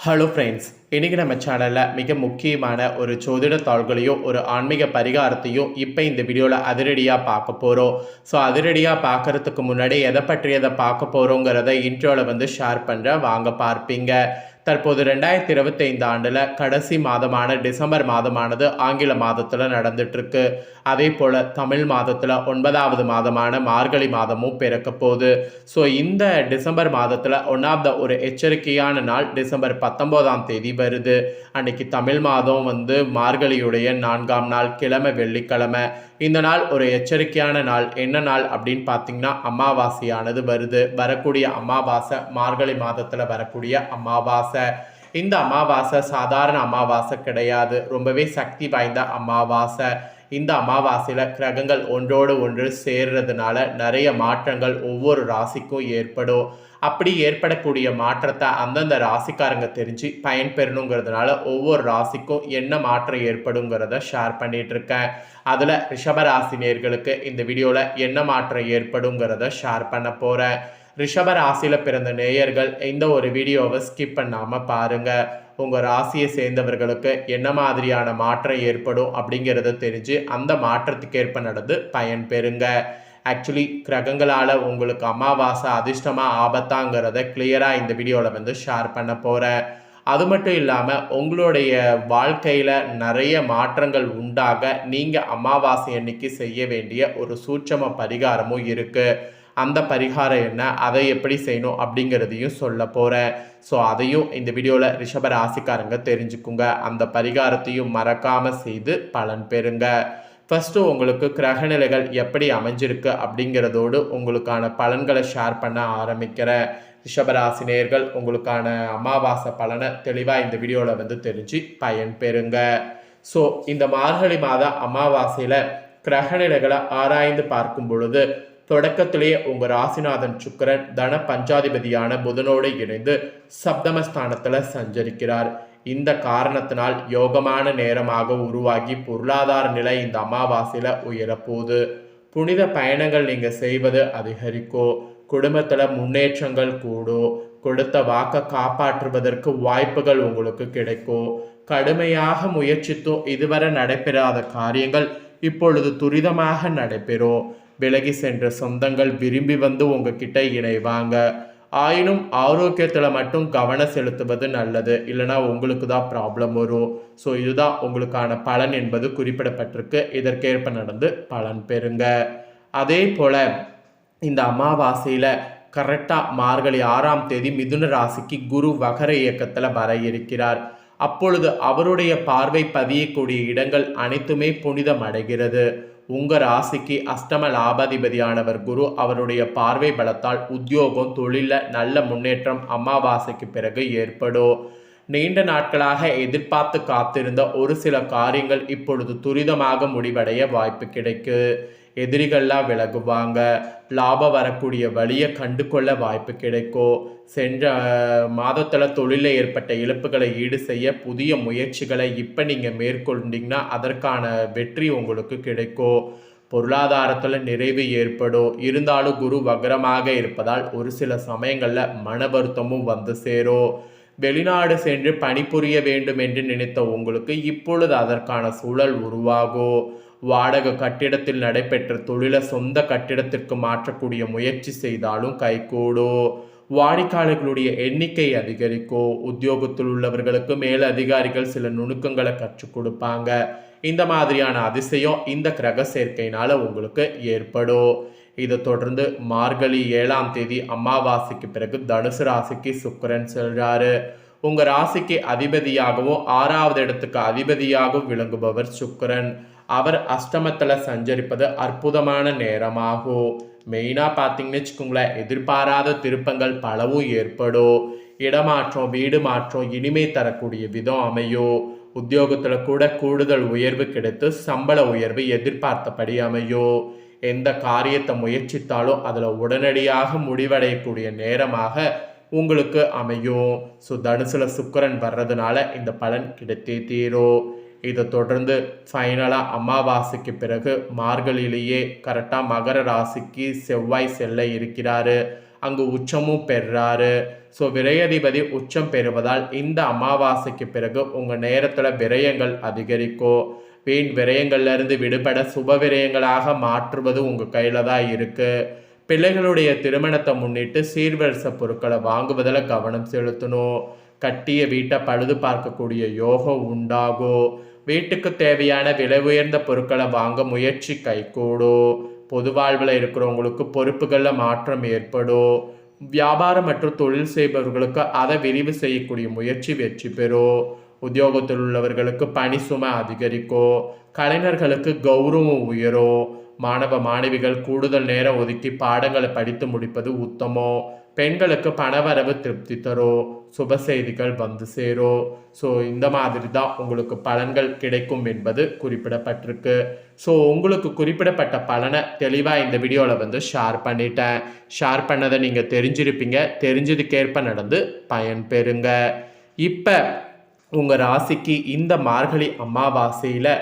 Hello friends, இன்றைக்கி நம்ம சேனலில் மிக முக்கியமான ஒரு ஜோதிட தாள்களையும் ஒரு ஆன்மீக பரிகாரத்தையும் இப்போ இந்த வீடியோவில் அதிரடியாக பார்க்க போகிறோம். ஸோ அதிரடியாக பார்க்குறதுக்கு முன்னாடி எதை பற்றியதை பார்க்க போகிறோங்கிறத இன்ட்ரோவில் ஷேர் பண்ணுறேன், வாங்க பார்ப்பீங்க. தற்போது 2025 ஆண்டில் கடைசி மாதமான டிசம்பர் மாதமானது ஆங்கில மாதத்தில் நடந்துட்டுருக்கு. அதே போல் தமிழ் மாதத்தில் 9வது மாதமான மார்கழி மாதமும் பிறக்க போகுது. ஸோ இந்த டிசம்பர் மாதத்தில் ஒரு எச்சரிக்கையான நாள் டிசம்பர் 19ஆம் தேதி வருது. அன்னைக்கு தமிழ் மாதம் மார்கழியுடைய 4ஆம் நாள், கிழமை வெள்ளிக்கிழமை. இந்த நாள் ஒரு எச்சரிக்கையான நாள். என்ன நாள் அப்படின்னு பார்த்தீங்கன்னா, அமாவாசையானது வருது. வரக்கூடிய அமாவாசை மார்கழி மாதத்தில் வரக்கூடிய அமாவாசை. இந்த அமாவாசை சாதாரண அமாவாசை கிடையாது, ரொம்பவே சக்தி வாய்ந்த அமாவாசை. இந்த அமாவாசையில் கிரகங்கள் ஒன்றோடு ஒன்று சேர்றதுனால நிறைய மாற்றங்கள் ஒவ்வொரு ராசிக்கும் ஏற்படும். அப்படி ஏற்படக்கூடிய மாற்றத்தை அந்தந்த ராசிக்காரங்க தெரிஞ்சு பயன்பெறணுங்கிறதுனால ஒவ்வொரு ராசிக்கும் என்ன மாற்றம் ஏற்படுங்கிறத ஷேர் பண்ணிகிட்ருக்கேன். அதில் ரிஷபராசினியர்களுக்கு இந்த வீடியோவில் என்ன மாற்றம் ஏற்படுங்கிறத ஷேர் பண்ண போகிறேன். ரிஷபராசியில் பிறந்த நேயர்கள் இந்த ஒரு வீடியோவை ஸ்கிப் பண்ணாமல் பாருங்கள். உங்கள் ராசியை சேர்ந்தவர்களுக்கு என்ன மாதிரியான மாற்றம் ஏற்படும் அப்படிங்கிறத தெரிஞ்சு அந்த மாற்றத்துக்கேற்ப நடந்து பயன்பெறுங்க. ஆக்சுவலி கிரகங்களால் உங்களுக்கு அமாவாசை அதிர்ஷ்டமாக ஆபத்தாங்கிறத கிளியராக இந்த வீடியோவில் ஷேர் பண்ண போகிறேன். அது மட்டும் இல்லாமல் உங்களுடைய வாழ்க்கையில் நிறைய மாற்றங்கள் உண்டாக நீங்கள் அமாவாசை அன்னைக்கு செய்ய வேண்டிய ஒரு சூட்சம பரிகாரமும் இருக்குது. அந்த பரிகாரம் என்ன, அதை எப்படி செய்யணும் அப்படிங்கிறதையும் சொல்ல போகிறேன். ஸோ அதையும் இந்த வீடியோவில் ரிஷப ராசிக்காரங்க தெரிஞ்சுக்குங்க. அந்த பரிகாரத்தையும் மறக்காமல் செய்து பலன் பெறுங்க. ஃபஸ்ட்டு உங்களுக்கு கிரகநிலைகள் எப்படி அமைஞ்சிருக்கு அப்படிங்கிறதோடு உங்களுக்கான பலன்களை ஷேர் பண்ண ஆரம்பிக்கிறேன். ரிஷபராசினியர்கள் உங்களுக்கான அமாவாசை பலனை தெளிவாக இந்த வீடியோவில் தெரிஞ்சு பயன் பெறுங்க. ஸோ இந்த மார்கழி மாத அமாவாசையில் கிரகநிலைகளை ஆராய்ந்து பார்க்கும் பொழுது தொடக்கத்திலேயே உங்கள் ராசிநாதன் சுக்கிரன் தன பஞ்சாதிபதியான புதனோடு இணைந்து சப்தமஸ்தானத்தில் சஞ்சரிக்கிறார். இந்த காரணத்தினால் யோகமான நேரமாக உருவாகி பொருளாதார நிலை இந்த அமாவாசையில் உயரப்போகுது. புனித பயணங்கள் நீங்கள் செய்வது அதிகரிக்கும். குடும்பத்தில் முன்னேற்றங்கள் கூடும். கொடுத்த வாக்கை காப்பாற்றுவதற்கு வாய்ப்புகள் உங்களுக்கு கிடைக்கும். கடுமையாக முயற்சித்தும் இதுவரை நடைபெறாத காரியங்கள் இப்பொழுது துரிதமாக நடைபெறும். விலகி சென்ற சொந்தங்கள் விரும்பி உங்ககிட்ட இணைவாங்க. ஆயினும் ஆரோக்கியத்தில் மட்டும் கவனம் செலுத்துவது நல்லது, இல்லைனா உங்களுக்கு தான் ப்ராப்ளம் வரும். ஸோ இதுதான் உங்களுக்கான பலன் என்பது குறிப்பிடப்பட்டிருக்கு. இதற்கேற்ப நடந்து பலன் பெறுங்க. அதே போல் இந்த அமாவாசையில் கரெக்டாக மார்கழி 6ஆம் தேதி மிதுன ராசிக்கு குரு வகர இயக்கத்தில் வர இருக்கிறார். அப்பொழுது அவருடைய பார்வை பதியக்கூடிய இடங்கள் அனைத்துமே புனிதம் அடைகிறது. உங்கள் ராசிக்கு அஷ்டம லாபாதிபதியானவர் குரு அவருடைய பார்வை பலத்தால் உத்தியோகம் தொழிலில் நல்ல முன்னேற்றம் அமாவாசைக்கு பிறகு ஏற்படும். நீண்ட நாட்களாக எதிர்பார்த்து காத்திருந்த ஒரு சில காரியங்கள் இப்பொழுது துரிதமாக முடிவடைய வாய்ப்பு கிடைக்கு. எதிரிகள்லாம் விலகுவாங்க. லாபம் வரக்கூடிய வழியை கண்டு கொள்ள வாய்ப்பு கிடைக்கும். சென்ற மாதத்தில் தொழிலில் ஏற்பட்ட இழப்புகளை ஈடு செய்ய புதிய முயற்சிகளை இப்போ நீங்கள் மேற்கொண்டீங்கன்னா அதற்கான வெற்றி உங்களுக்கு கிடைக்கும். பொருளாதாரத்தில் நிறைவு ஏற்படும். இருந்தாலும் குரு வக்ரமாக இருப்பதால் ஒரு சில சமயங்களில் மன வருத்தமும் சேரும். வெளிநாடு சென்று பணிபுரிய வேண்டும் என்று நினைத்த உங்களுக்கு இப்பொழுது அதற்கான சூழல் உருவாகும். வாடகை கட்டிடத்தில் நடைபெற்ற தொழிலை சொந்த கட்டிடத்திற்கு மாற்றக்கூடிய முயற்சி செய்தாலும் கைகூடும். வாடிக்கையாளர்களுடைய எண்ணிக்கை அதிகரிக்கும். உத்தியோகத்தில் உள்ளவர்களுக்கு மேல் அதிகாரிகள் சில நுணுக்கங்களை கற்றுக் கொடுப்பாங்க. இந்த மாதிரியான அதிசயம் இந்த கிரக சேர்க்கையினால உங்களுக்கு ஏற்படும். இதை தொடர்ந்து மார்கழி 7ஆம் தேதி அமாவாசைக்கு பிறகு தனுசு ராசிக்கு சுக்கிரன் செல்றாரு. உங்கள் ராசிக்கு அதிபதியாகவும் 6வது இடத்துக்கு அதிபதியாகவும் விளங்குபவர் சுக்கிரன். அவர் அஷ்டமத்தில் சஞ்சரிப்பது அற்புதமான நேரமாகும். மெயினாக பார்த்தீங்கன்னு வச்சுக்கோங்களேன், எதிர்பாராத திருப்பங்கள் பலவும் ஏற்படும். இடமாற்றம், வீடு மாற்றம் இனிமே தரக்கூடிய விதம் அமையும். உத்தியோகத்தில் கூட கூடுதல் உயர்வு கிடைத்து சம்பள உயர்வு எதிர்பார்த்தபடி அமையும். எந்த காரியத்தை முயற்சித்தாலும் அதில் உடனடியாக முடிவடையக்கூடிய நேரமாக உங்களுக்கு அமையும். ஸோ தனுசில் சுக்கிரன் வர்றதுனால இந்த பலன் கிடைத்தே தீரும். இதை தொடர்ந்து ஃபைனலாக அமாவாசைக்கு பிறகு மார்கழியிலேயே கரெக்டாக மகர ராசிக்கு செவ்வாய் செல்ல இருக்கிறாரு. அங்கு உச்சமும் பெறாரு. ஸோ விரயாதிபதி உச்சம் பெறுவதால் இந்த அமாவாசைக்கு பிறகு உங்கள் நேரத்தில் விரயங்கள் அதிகரிக்கும். வீண் விரயங்கள்லேருந்து விடுபட சுப விரயங்களாக மாற்றுவது உங்கள் கையில் தான் இருக்குது. பிள்ளைகளுடைய திருமணத்தை முன்னிட்டு சீர்வரிசை பொருட்களை வாங்குவதில் கவனம் செலுத்தணும். கட்டிய வீட்டை பழுது பார்க்கக்கூடிய யோகம் உண்டாகும். வீட்டுக்கு தேவையான விலை உயர்ந்த பொருட்களை வாங்க முயற்சி கைகூடும். பொது வாழ்வில் இருக்கிறவங்களுக்கு பொறுப்புகளில் மாற்றம் ஏற்படும். வியாபாரம் மற்றும் தொழில் செய்பவர்களுக்கு அதை விரிவு செய்யக்கூடிய முயற்சி வெற்றி பெறும். உத்தியோகத்தில் உள்ளவர்களுக்கு பணி சுமை அதிகரிக்கும். கலைஞர்களுக்கு கௌரவம் உயரும். மாணவ மாணவிகள் கூடுதல் நேரம் ஒதுக்கி பாடங்களை படித்து முடிப்பது உத்தமம். பெண்களுக்கு பணவரவு திருப்தி தரும். சுப செய்திகள் வந்து சேரும். ஸோ இந்த மாதிரி தான் உங்களுக்கு பலன்கள் கிடைக்கும் என்பது குறிப்பிடப்பட்டிருக்கு. ஸோ உங்களுக்கு குறிப்பிடப்பட்ட பலனை தெளிவாக இந்த வீடியோவில் ஷேர் பண்ணிட்டேன். ஷேர் பண்ணதை நீங்கள் தெரிஞ்சிருப்பீங்க. தெரிஞ்சதுக்கேற்ப நடந்து பயன் பெறுங்க. இப்போ உங்கள் ராசிக்கு இந்த மார்கழி அமாவாசையில்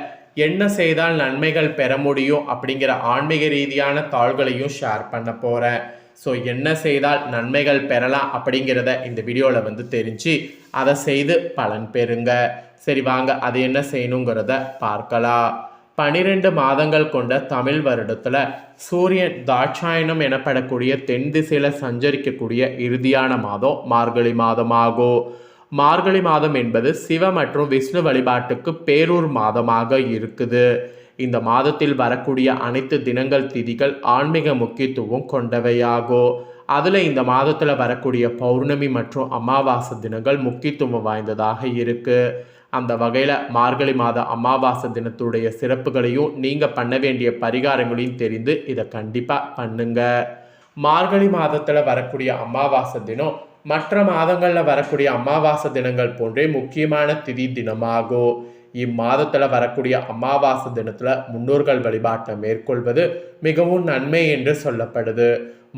என்ன செய்தால் நன்மைகள் பெற முடியும் அப்படிங்கிற ஆன்மீக ரீதியான தாள்களையும் ஷேர் பண்ண போகிறேன். ஸோ என்ன செய்தால் நன்மைகள் பெறலாம் அப்படிங்கிறத இந்த வீடியோவில் தெரிஞ்சு அதை செய்து பலன் பெறுங்க. சரி வாங்க அது என்ன செய்யணுங்கிறத பார்க்கலாம். 12 மாதங்கள் கொண்ட தமிழ் வருடத்தில் சூரியன் தாட்சாயணம் எனப்படக்கூடிய தென் திசையில் சஞ்சரிக்கக்கூடிய இறுதியான மாதம் மார்கழி மாதமாகும். மார்கழி மாதம் என்பது சிவ மற்றும் விஷ்ணு வழிபாட்டுக்கு பேரூர் மாதமாக இருக்குது. இந்த மாதத்தில் வரக்கூடிய அனைத்து தினங்கள் திதிகள் ஆன்மீக முக்கியத்துவம் கொண்டவையாகும். அதில் இந்த மாதத்தில் வரக்கூடிய பௌர்ணமி மற்றும் அமாவாசை தினங்கள் முக்கியத்துவம் வாய்ந்ததாக இருக்குது. அந்த வகையில் மார்கழி மாத அமாவாசை தினத்துடைய சிறப்புகளையும் நீங்கள் பண்ண வேண்டிய பரிகாரங்களையும் தெரிந்து இதை கண்டிப்பாக பண்ணுங்க. மார்கழி மாதத்தில் வரக்கூடிய அமாவாசை தினம் மற்ற மாதங்களில் வரக்கூடிய அமாவாசை தினங்கள் போன்றே முக்கியமான திதி தினமாகும். இம்மாதத்தில் வரக்கூடிய அமாவாசை தினத்தில் முன்னோர்கள் வழிபாட்டை மேற்கொள்வது மிகவும் நன்மை என்று சொல்லப்படுது.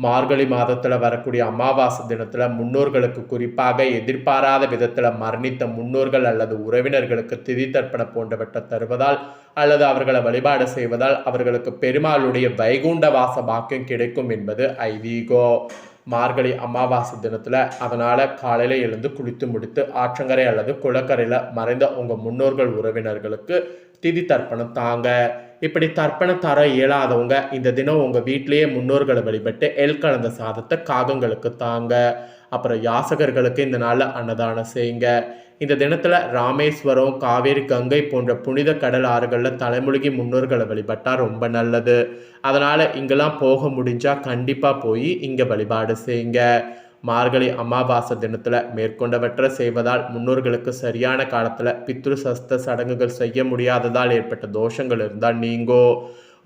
மார்கழி மாதத்தில் வரக்கூடிய அமாவாசை தினத்தில் முன்னோர்களுக்கு குறிப்பாக எதிர்பாராத விதத்தில் மரணித்த முன்னோர்கள் அல்லது உறவினர்களுக்கு திதி தர்ப்பண போன்றவற்றை தருவதால் அல்லது அவர்களை வழிபாடு செய்வதால் அவர்களுக்கு பெருமாளுடைய வைகுண்ட வாச பாக்கியம் கிடைக்கும் என்பது ஐதீகம். மார்கழி அமாவாசை தினத்தில் அதனால் காலையில் எழுந்து குளித்து முடித்து ஆற்றங்கரை அல்லது குளக்கரையில் மறைந்த உங்கள் முன்னோர்கள் உறவினர்களுக்கு திதி தர்ப்பணம் தாங்க. இப்படி தர்ப்பணம் தர இயலாதவங்க இந்த தினம் உங்கள் வீட்டிலேயே முன்னோர்களை வழிபட்டு எல் கலந்த சாதத்தை காகங்களுக்கு தாங்க. அப்புறம் யாசகர்களுக்கு இந்த நாளில் அன்னதானம் செய்யுங்க. இந்த தினத்தில் ராமேஸ்வரம், காவேரி, கங்கை போன்ற புனித கடல் ஆறுகளில் தலைமுழுகி முன்னோர்களை வழிபட்டால் ரொம்ப நல்லது. அதனால் இங்கெல்லாம் போக முடிஞ்சால் கண்டிப்பாக போய் இங்கே வழிபாடு செய்யுங்க. மார்கழி அமாவாசை தினத்தில் மேற்கொண்டவற்றை செய்வதால் முன்னோர்களுக்கு சரியான காலத்தில் பித்ரு சஸ்த சடங்குகள் செய்ய முடியாததால் ஏற்பட்ட தோஷங்கள் இருந்தால் நீங்கோ.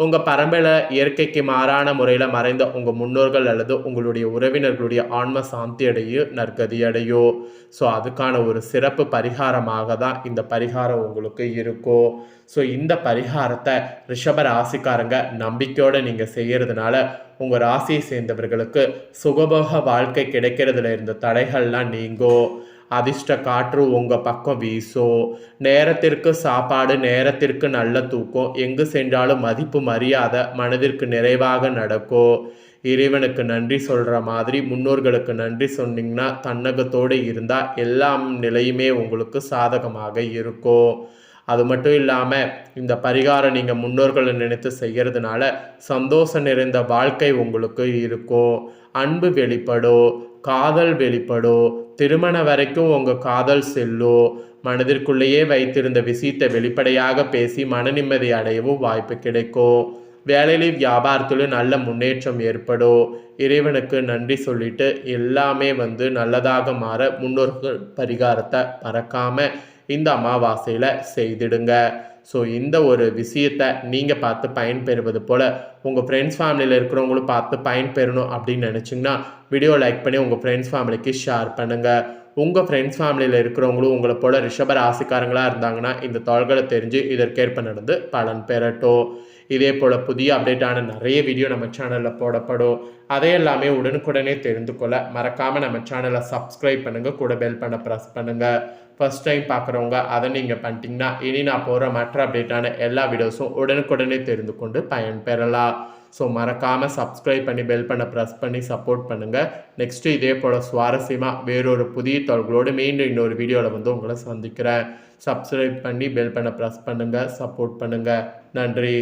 உங்கள் பரம்பரை இயற்கைக்கு மாறான முறையில் மறைந்த உங்கள் முன்னோர்கள் அல்லது உங்களுடைய உறவினர்களுடைய ஆன்ம சாந்தி அடையும் நற்கதி அடையும். ஸோ அதுக்கான ஒரு சிறப்பு பரிகாரமாக தான் இந்த பரிகாரம் உங்களுக்கு இருக்கும். ஸோ இந்த பரிகாரத்தை ரிஷப ராசிக்காரங்க நம்பிக்கையோடு நீங்கள் செய்கிறதுனால உங்கள் ராசியை சேர்ந்தவர்களுக்கு சுகபோக வாழ்க்கை கிடைக்கிறதுல இருந்த தடைகள்லாம் நீங்கும். அதிர்ஷ்ட காற்று உங்கள் பக்கம் வீசும். நேரத்திற்கு சாப்பாடு, நேரத்திற்கு நல்ல தூக்கம், எங்கு சென்றாலும் மதிப்பு மரியாதை மனதிற்கு நிறைவாக நடக்கும். இறைவனுக்கு நன்றி சொல்கிற மாதிரி முன்னோர்களுக்கு நன்றி சொன்னீங்கன்னா தன்னகத்தோடு இருந்தால் எல்லா நிலையுமே உங்களுக்கு சாதகமாக இருக்கும். அது மட்டும் இல்லாமல் இந்த பரிகாரம் நீங்கள் முன்னோர்களை நினைத்து செய்கிறதுனால சந்தோஷம் நிறைந்த வாழ்க்கை உங்களுக்கு இருக்கும். அன்பு வெளிப்படும், காதல் வெளிப்படும், திருமணம் வரைக்கும் உங்கள் காதல் செல்லும். மனதிற்குள்ளேயே வைத்திருந்த விஷயத்தை வெளிப்படையாக பேசி மன நிம்மதி அடையவும் வாய்ப்பு கிடைக்கும். வேலையிலும் வியாபாரத்திலும் நல்ல முன்னேற்றம் ஏற்படும். இறைவனுக்கு நன்றி சொல்லிட்டு எல்லாமே நல்லதாக மாற முன்னோர்கள் பரிகாரத்தை மறக்காமல் இந்த அமாவாசையில் செய்திடுங்க. ஸோ இந்த ஒரு விஷயத்தை நீங்கள் பார்த்து பயன்பெறுவது போல் உங்கள் ஃப்ரெண்ட்ஸ் ஃபேமிலியில் இருக்கிறவங்களும் பார்த்து பயன்பெறணும் அப்படின்னு நினச்சிங்கன்னா வீடியோ லைக் பண்ணி உங்கள் ஃப்ரெண்ட்ஸ் ஃபேமிலிக்கு ஷேர் பண்ணுங்கள். உங்கள் ஃப்ரெண்ட்ஸ் ஃபேமிலியில் இருக்கிறவங்களும் உங்களை போல் ரிஷப ராசிக்காரங்களாக இருந்தாங்கன்னா இந்த தாள்களை தெரிஞ்சு இதற்கேற்ப நடந்து பலன் பெறட்டும். இதே போல் புதிய அப்டேட்டான நிறைய வீடியோ நம்ம சேனலில் போடப்படும். அதே எல்லாமே உடனுக்குடனே தெரிந்து கொள்ள மறக்காமல் நம்ம சேனலை சப்ஸ்கிரைப் பண்ணுங்கள், கூட பெல் பண்ண ப்ரெஸ் பண்ணுங்கள். ஃபஸ்ட் டைம் பார்க்குறவங்க அதை நீங்கள் பண்ணிட்டீங்கன்னா இனி நான் போகிற மற்ற அப்டேட்டான எல்லா வீடியோஸும் உடனுக்குடனே தெரிந்து கொண்டு பயன்பெறலாம். ஸோ மறக்காமல் சப்ஸ்கிரைப் பண்ணி பெல் பண்ண ப்ரெஸ் பண்ணி சப்போர்ட் பண்ணுங்கள். நெக்ஸ்ட்டு இதே போல் சுவாரஸ்யமாக வேறொரு புதிய தகவலோடு மீண்டும் இன்னொரு வீடியோவில் வந்து உங்களை சந்திக்கிறேன். சப்ஸ்கிரைப் பண்ணி பெல் பண்ண ப்ரெஸ் பண்ணுங்கள், சப்போர்ட் பண்ணுங்கள். நன்றி.